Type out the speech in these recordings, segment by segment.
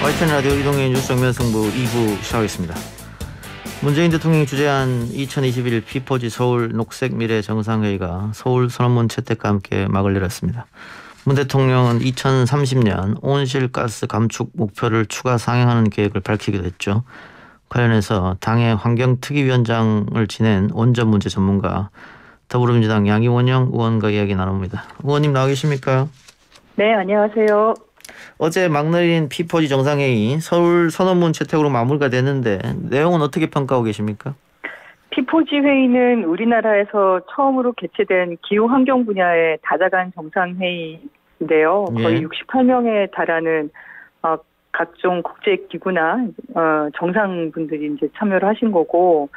YTN 라디오 이동의 뉴스 정면 승부 2부 시작하겠습니다. 문재인 대통령이 주재한 2021 피포지 서울 녹색 미래 정상회의가 서울 선언문 채택과 함께 막을 내렸습니다. 문 대통령은 2030년 온실가스 감축 목표를 추가 상향하는 계획을 밝히기도 했죠. 관련해서 당의 환경특위위원장을 지낸 원전 문제 전문가 더불어민주당 양이원영 의원과 이야기 나눕니다. 의원님 나와 계십니까? 네, 안녕하세요. 어제 막내린 피포지 정상회의 서울 선언문 채택으로 마무리가 됐는데 내용은 어떻게 평가하고 계십니까? 피포지 회의는 우리나라에서 처음으로 개최된 기후환경 분야의 다자간 정상회의인데요. 거의 68명에 달하는 각종 국제기구나 정상분들이 이제 참여를 하신 거고,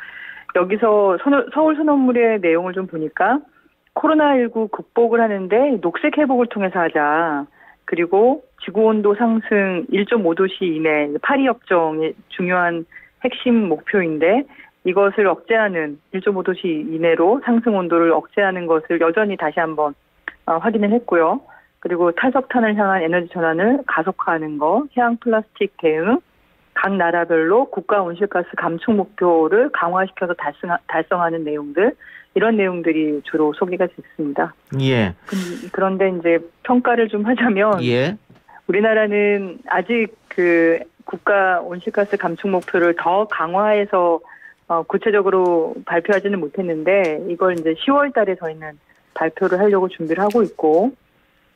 여기서 서울 선언문의 내용을 좀 보니까 코로나19 극복을 하는데 녹색 회복을 통해서 하자. 그리고 지구온도 상승 1.5도씨 이내, 파리협정의 중요한 핵심 목표인데 이것을 억제하는 1.5도씨 이내로 상승 온도를 억제하는 것을 여전히 다시 한번 확인을 했고요. 그리고 탈석탄을 향한 에너지 전환을 가속화하는 것, 해양 플라스틱 대응, 각 나라별로 국가 온실가스 감축 목표를 강화시켜서 달성하는 내용들, 이런 내용들이 주로 소개가 됐습니다. 예. 그런데 이제 평가를 좀 하자면, 우리나라는 아직 그 국가 온실가스 감축 목표를 더 강화해서 구체적으로 발표하지는 못했는데, 이걸 이제 10월 달에 저희는 발표를 하려고 준비를 하고 있고,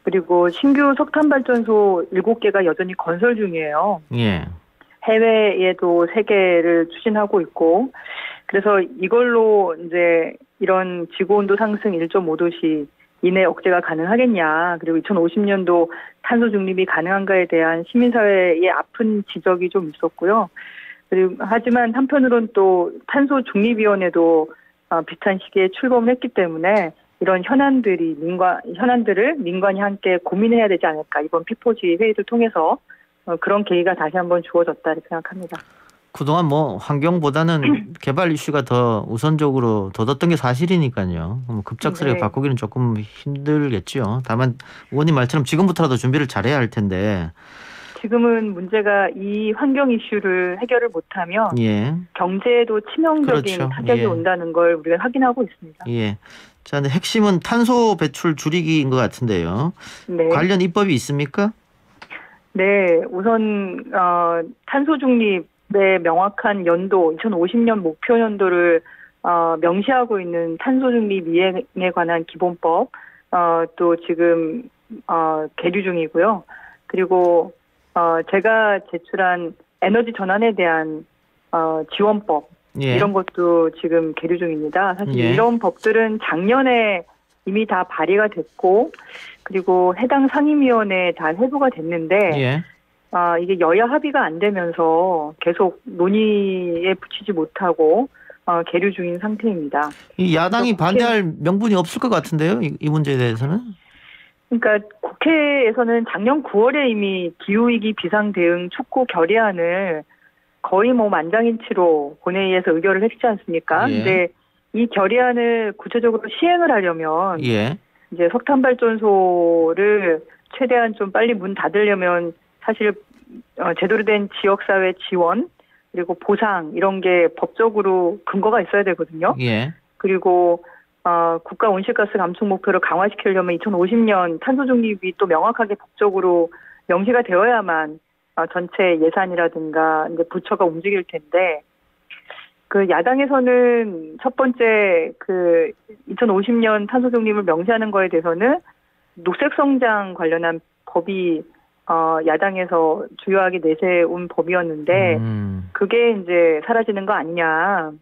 그리고 신규 석탄 발전소 7개가 여전히 건설 중이에요. 예. 해외에도 3개를 추진하고 있고, 그래서 이걸로 이제 이런 지구온도 상승 1.5도씨 이내 억제가 가능하겠냐, 그리고 2050년도 탄소 중립이 가능한가에 대한 시민사회의 아픈 지적이 좀 있었고요. 그리고 하지만 한편으론 또 탄소 중립위원회도 비슷한 시기에 출범을 했기 때문에 이런 현안들을 민관이 함께 고민해야 되지 않을까, 이번 피포지 회의를 통해서 그런 계기가 다시 한번 주어졌다 이렇게 생각합니다. 그동안 환경보다는 개발 이슈가 더 우선적으로 뒀던 게 사실이니까요. 급작스럽게 바꾸기는 조금 힘들겠죠. 다만 의원님 말처럼 지금부터라도 준비를 잘해야 할 텐데. 지금은 문제가 이 환경 이슈를 해결을 못하면 경제에도 치명적인 타격이 온다는 걸 우리가 확인하고 있습니다. 예. 자, 근데 핵심은 탄소 배출 줄이기인 것 같은데요. 네. 관련 입법이 있습니까? 네, 우선 탄소 중립의 명확한 연도, 2050년 목표 연도를 명시하고 있는 탄소 중립 이행에 관한 기본법 또 지금 계류 중이고요. 그리고 제가 제출한 에너지 전환에 대한 지원법, 이런 것도 지금 계류 중입니다. 사실 이런 법들은 작년에 이미 다 발의가 됐고, 그리고 해당 상임위원회에 다 회부가 됐는데 이게 여야 합의가 안 되면서 계속 논의에 붙이지 못하고 계류 중인 상태입니다. 이 야당이 반대할 명분이 없을 것 같은데요, 이 문제에 대해서는? 그러니까 국회에서는 작년 9월에 이미 기후위기 비상대응 촉구 결의안을 거의 만장일치로 본회의에서 의결을 했지 않습니까? 근데 이 결의안을 구체적으로 시행을 하려면 이제 석탄 발전소를 최대한 좀 빨리 문 닫으려면 사실 제대로 된 지역사회 지원, 그리고 보상, 이런 게 법적으로 근거가 있어야 되거든요. 그리고 국가 온실가스 감축 목표를 강화시키려면 2050년 탄소 중립이 또 명확하게 법적으로 명시가 되어야만 전체 예산이라든가 이제 부처가 움직일 텐데, 그 야당에서는 첫 번째 그 2050년 탄소 중립을 명시하는 거에 대해서는 녹색 성장 관련한 법이 야당에서 주요하게 내세운 법이었는데 그게 이제 사라지는 거 아니냐,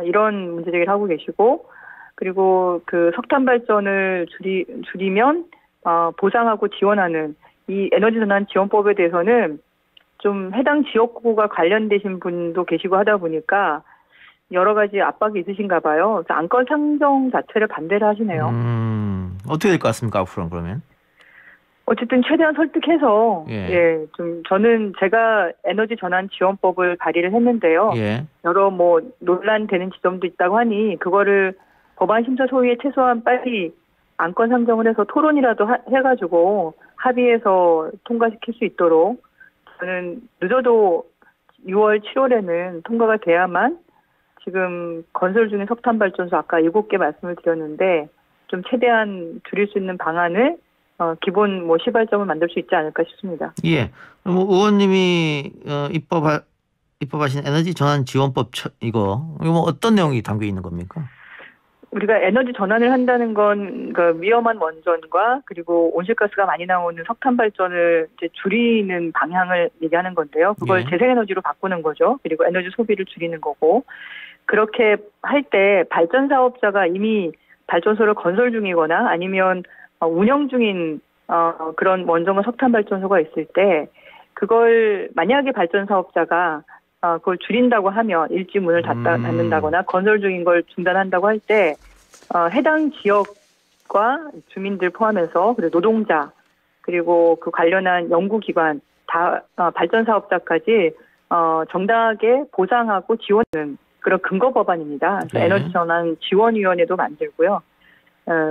이런 문제 제기를 하고 계시고, 그리고 그 석탄 발전을 줄이면 보상하고 지원하는 이 에너지 전환 지원법에 대해서는 좀 해당 지역구가 관련되신 분도 계시고 하다 보니까 여러 가지 압박이 있으신가 봐요. 그래서 안건 상정 자체를 반대를 하시네요. 어떻게 될 것 같습니까, 앞으로는 그러면? 어쨌든 최대한 설득해서 좀 저는 제가 에너지 전환 지원법을 발의를 했는데요. 여러 논란되는 지점도 있다고 하니 그거를 법안 심사 소위에 최소한 빨리 안건 상정을 해서 토론이라도 해가지고 합의해서 통과시킬 수 있도록 저는 늦어도 6월, 7월에는 통과가 돼야만 지금 건설 중인 석탄 발전소 아까 7개 말씀을 드렸는데 좀 최대한 줄일 수 있는 방안을 기본 시발점을 만들 수 있지 않을까 싶습니다. 예. 의원님이 입법하신 에너지 전환 지원법 이거 어떤 내용이 담겨 있는 겁니까? 우리가 에너지 전환을 한다는 건 그러니까 위험한 원전과 그리고 온실가스가 많이 나오는 석탄 발전을 이제 줄이는 방향을 얘기하는 건데요. 그걸 예. 재생에너지로 바꾸는 거죠. 그리고 에너지 소비를 줄이는 거고 그렇게 할 때 발전 사업자가 이미 발전소를 건설 중이거나 아니면 운영 중인 그런 원전과 석탄 발전소가 있을 때 그걸 만약에 발전 사업자가 그걸 줄인다고 하면 일지 문을 닫는다거나 건설 중인 걸 중단한다고 할 때 해당 지역과 주민들 포함해서 그리고 노동자 그리고 그 관련한 연구기관 다 발전 사업자까지 정당하게 보상하고 지원하는 그런 근거 법안입니다. 그래서 네. 에너지 전환 지원위원회도 만들고요.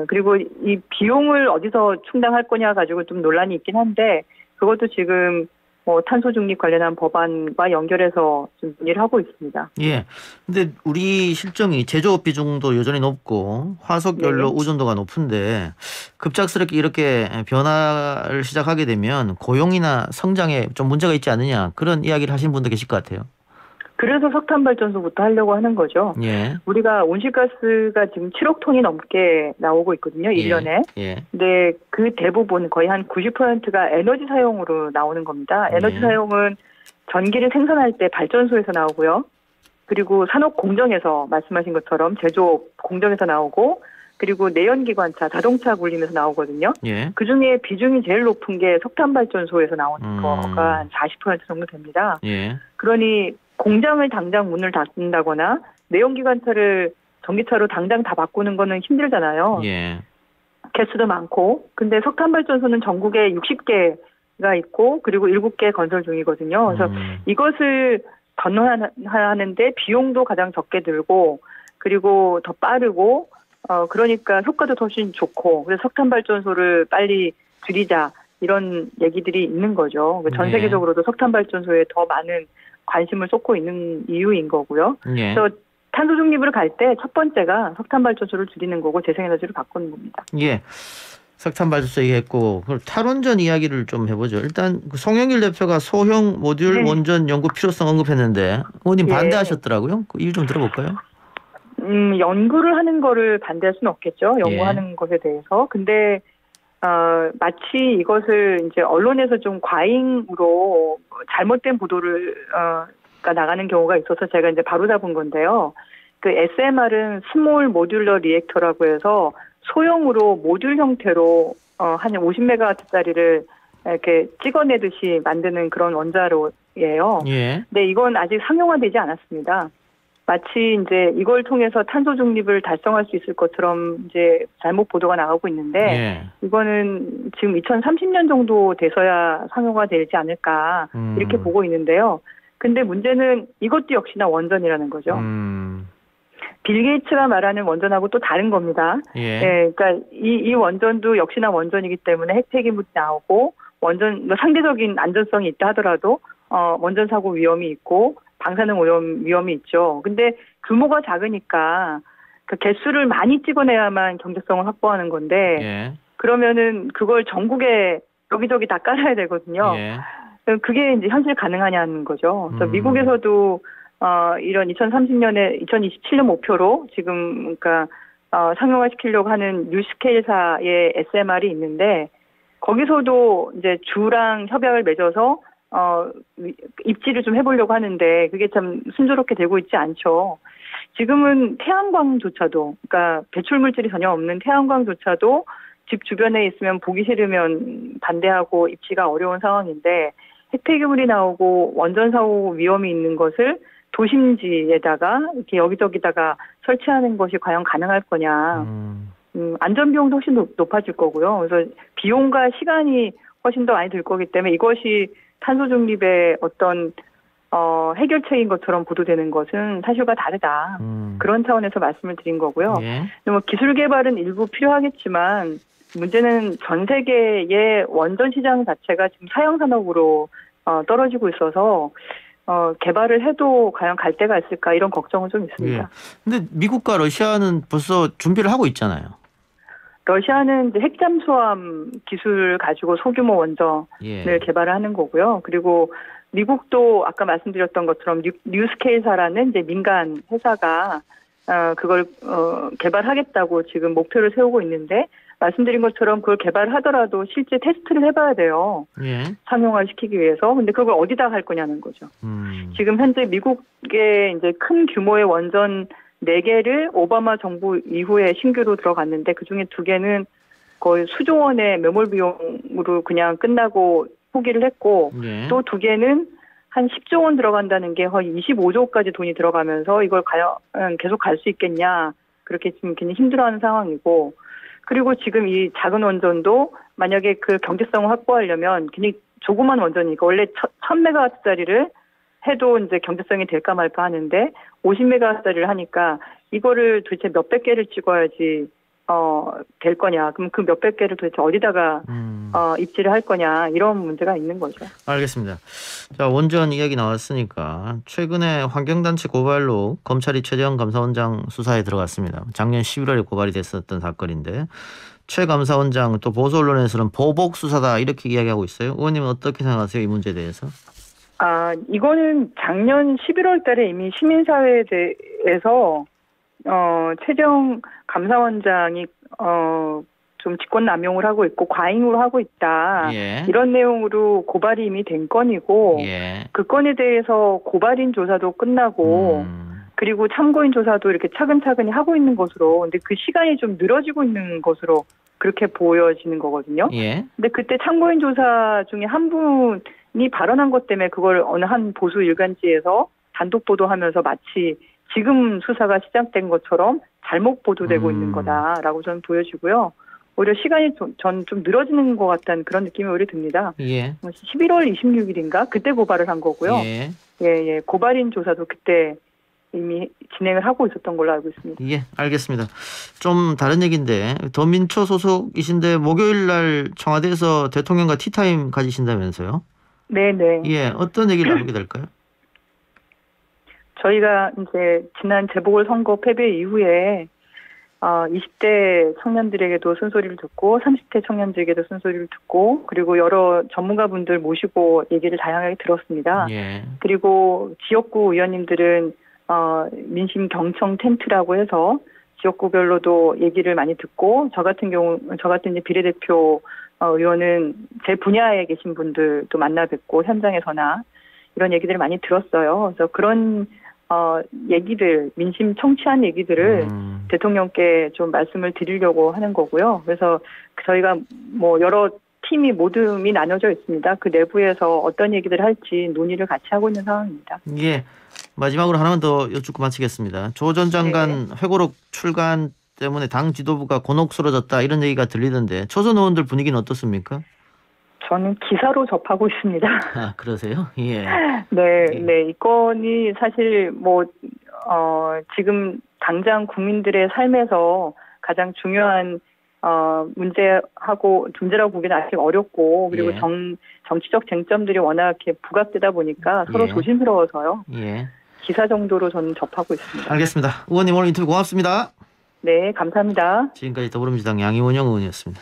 그리고 이 비용을 어디서 충당할 거냐 가지고 좀 논란이 있긴 한데 그것도 지금 탄소 중립 관련한 법안과 연결해서 좀 논의를 하고 있습니다. 예. 근데 우리 실정이 제조업 비중도 여전히 높고 화석 연료 네. 의존도가 높은데 급작스럽게 이렇게 변화를 시작하게 되면 고용이나 성장에 좀 문제가 있지 않느냐 그런 이야기를 하시는 분도 계실 것 같아요. 그래서 석탄 발전소부터 하려고 하는 거죠. 예. 우리가 온실가스가 지금 7억 톤이 넘게 나오고 있거든요. 1년에. 예. 근데 그 대부분 거의 한 90%가 에너지 사용으로 나오는 겁니다. 에너지 예. 사용은 전기를 생산할 때 발전소에서 나오고요. 그리고 산업 공정에서 말씀하신 것처럼 제조업 공정에서 나오고 그리고 내연기관차, 자동차 굴림에서 나오거든요. 예. 그중에 비중이 제일 높은 게 석탄 발전소에서 나오는 거가 한 40% 정도 됩니다. 예. 그러니 공장을 당장 문을 닫는다거나 내연기관차를 전기차로 당장 다 바꾸는 거는 힘들잖아요. 예. 개수도 많고. 근데 석탄발전소는 전국에 60개가 있고 그리고 7개 건설 중이거든요. 그래서 이것을 전환하는데 비용도 가장 적게 들고 그리고 더 빠르고 그러니까 효과도 훨씬 좋고 그래서 석탄발전소를 빨리 줄이자 이런 얘기들이 있는 거죠. 전 세계적으로도 석탄발전소에 더 많은 관심을 쏟고 있는 이유인 거고요. 예. 그래서 탄소 중립을 갈 때 첫 번째가 석탄 발전소를 줄이는 거고 재생에너지로 바꾸는 겁니다. 예. 석탄 발전소 얘기했고 그럼 탈원전 이야기를 좀 해보죠. 일단 송영길 대표가 소형 모듈 원전 연구 필요성 언급했는데 의원님 반대하셨더라고요. 그 이유 좀 들어볼까요? 연구를 하는 거를 반대할 수는 없겠죠. 연구하는 것에 대해서. 근데 마치 이것을 이제 언론에서 좀 과잉으로 잘못된 보도를 나가는 경우가 있어서 제가 이제 바로 잡은 건데요. 그 SMR은 스몰 모듈러 리액터라고 해서 소형으로 모듈 형태로 한 50메가와트짜리를 이렇게 찍어내듯이 만드는 그런 원자로예요. 예. 근데 이건 아직 상용화되지 않았습니다. 마치 이제 이걸 통해서 탄소 중립을 달성할 수 있을 것처럼 이제 잘못 보도가 나가고 있는데 이거는 지금 2030년 정도 돼서야 상용화되지 않을까 이렇게 보고 있는데요. 근데 문제는 이것도 역시나 원전이라는 거죠. 빌 게이츠가 말하는 원전하고 또 다른 겁니다. 예. 네, 그러니까 이 원전도 역시나 원전이기 때문에 핵폐기물이 나오고 원전 상대적인 안전성이 있다 하더라도 원전 사고 위험이 있고 방사능 오염 위험이 있죠. 근데 규모가 작으니까 그 개수를 많이 찍어내야만 경제성을 확보하는 건데 그러면은 그걸 전국에 여기저기 다 깔아야 되거든요. 그게 이제 현실 가능하냐는 거죠. 그래서 미국에서도 이런 2030년에 2027년 목표로 지금 그러니까 상용화시키려고 하는 뉴스케일사의 SMR이 있는데 거기서도 이제 주랑 협약을 맺어서 입지를 좀 해보려고 하는데 그게 참 순조롭게 되고 있지 않죠. 지금은 태양광조차도 그러니까 배출 물질이 전혀 없는 태양광조차도 집 주변에 있으면 보기 싫으면 반대하고 입지가 어려운 상황인데 핵폐기물이 나오고 원전 사고 위험이 있는 것을 도심지에다가 이렇게 여기저기다가 설치하는 것이 과연 가능할 거냐. 안전 비용도 훨씬 높아질 거고요. 그래서 비용과 시간이 훨씬 더 많이 들 거기 때문에 이것이 탄소 중립의 어떤 해결책인 것처럼 보도되는 것은 사실과 다르다. 그런 차원에서 말씀을 드린 거고요. 뭐 기술 개발은 일부 필요하겠지만 문제는 전 세계의 원전 시장 자체가 지금 사형 산업으로 떨어지고 있어서 개발을 해도 과연 갈 데가 있을까 이런 걱정은 좀 있습니다. 그런데 미국과 러시아는 벌써 준비를 하고 있잖아요. 러시아는 이제 핵잠수함 기술을 가지고 소규모 원전을 개발을 하는 거고요. 그리고 미국도 아까 말씀드렸던 것처럼 뉴스케이사라는 이제 민간 회사가 그걸 개발하겠다고 지금 목표를 세우고 있는데 말씀드린 것처럼 그걸 개발하더라도 실제 테스트를 해봐야 돼요. 상용화 시키기 위해서. 근데 그걸 어디다 할 거냐는 거죠. 지금 현재 미국의 이제 큰 규모의 원전 4개를 오바마 정부 이후에 신규로 들어갔는데 그중에 2개는 거의 수조 원의 매몰 비용으로 그냥 끝나고 포기를 했고 또 2개는 한 10조 원 들어간다는 게 거의 25조까지 돈이 들어가면서 이걸 과연 계속 갈 수 있겠냐 그렇게 지금 굉장히 힘들어하는 상황이고 그리고 지금 이 작은 원전도 만약에 그 경제성을 확보하려면 굉장히 조그만 원전이니까 원래 1000메가와트짜리를 해도 이제 경제성이 될까 말까 하는데 50메가와트짜리를 하니까 이거를 도대체 몇백 개를 찍어야지 될 거냐. 그럼 그 몇백 개를 도대체 어디다가 입지를 할 거냐. 이런 문제가 있는 거죠. 알겠습니다. 자, 원전 이야기 나왔으니까 최근에 환경단체 고발로 검찰이 최재형 감사원장 수사에 들어갔습니다. 작년 11월에 고발이 됐었던 사건인데 최 감사원장 또 보수 언론에서는 보복 수사다 이렇게 이야기하고 있어요. 의원님은 어떻게 생각하세요? 이 문제에 대해서? 이거는 작년 11월 달에 이미 시민사회에 대해서 최재형 감사원장이 좀 직권남용을 하고 있고 과잉으로 하고 있다. 이런 내용으로 고발이 이미 된 건이고 그 건에 대해서 고발인 조사도 끝나고 그리고 참고인 조사도 이렇게 차근차근히 하고 있는 것으로 근데 그 시간이 좀 늘어지고 있는 것으로 그렇게 보여지는 거거든요. 근데 그때 참고인 조사 중에 한 분이 발언한 것 때문에 그걸 어느 한 보수 일간지에서 단독 보도하면서 마치 지금 수사가 시작된 것처럼 잘못 보도되고 있는 거다라고 저는 보여지고요. 오히려 시간이 전 좀 늘어지는 것 같다는 그런 느낌이 오히려 듭니다. 11월 26일인가 그때 고발을 한 거고요. 고발인 조사도 그때 이미 진행을 하고 있었던 걸로 알고 있습니다. 알겠습니다. 좀 다른 얘기인데 더민초 소속이신데 목요일 날 청와대에서 대통령과 티타임 가지신다면서요? 네네. 어떤 얘기를 나누게 될까요? 저희가 이제 지난 재보궐선거 패배 이후에 20대 청년들에게도 쓴소리를 듣고 30대 청년들에게도 쓴소리를 듣고 그리고 여러 전문가분들 모시고 얘기를 다양하게 들었습니다. 그리고 지역구 의원님들은 민심 경청 텐트라고 해서 지역구별로도 얘기를 많이 듣고 저 같은 이제 비례대표 의원은 제 분야에 계신 분들도 만나 뵙고 현장에서나 이런 얘기들을 많이 들었어요. 그래서 그런 얘기들, 민심 청취한 얘기들을 대통령께 좀 말씀을 드리려고 하는 거고요. 그래서 저희가 뭐 여러 팀이 모둠이 나눠져 있습니다. 그 내부에서 어떤 얘기들을 할지 논의를 같이 하고 있는 상황입니다. 마지막으로 하나만 더 여쭙고 마치겠습니다. 조 전 장관 회고록 출간 때문에 당 지도부가 곤혹스러졌다 이런 얘기가 들리던데 초선 의원들 분위기는 어떻습니까? 저는 기사로 접하고 있습니다. 그러세요? 네, 이 건이 사실 당장 국민들의 삶에서 가장 중요한 문제라고 보기는 아직 어렵고 그리고 정치적 쟁점들이 워낙 이렇게 부각되다 보니까 서로 조심스러워서요. 기사 정도로 저는 접하고 있습니다. 알겠습니다. 의원님 오늘 인터뷰 고맙습니다. 네, 감사합니다. 지금까지 더불어민주당 양이원영 의원이었습니다.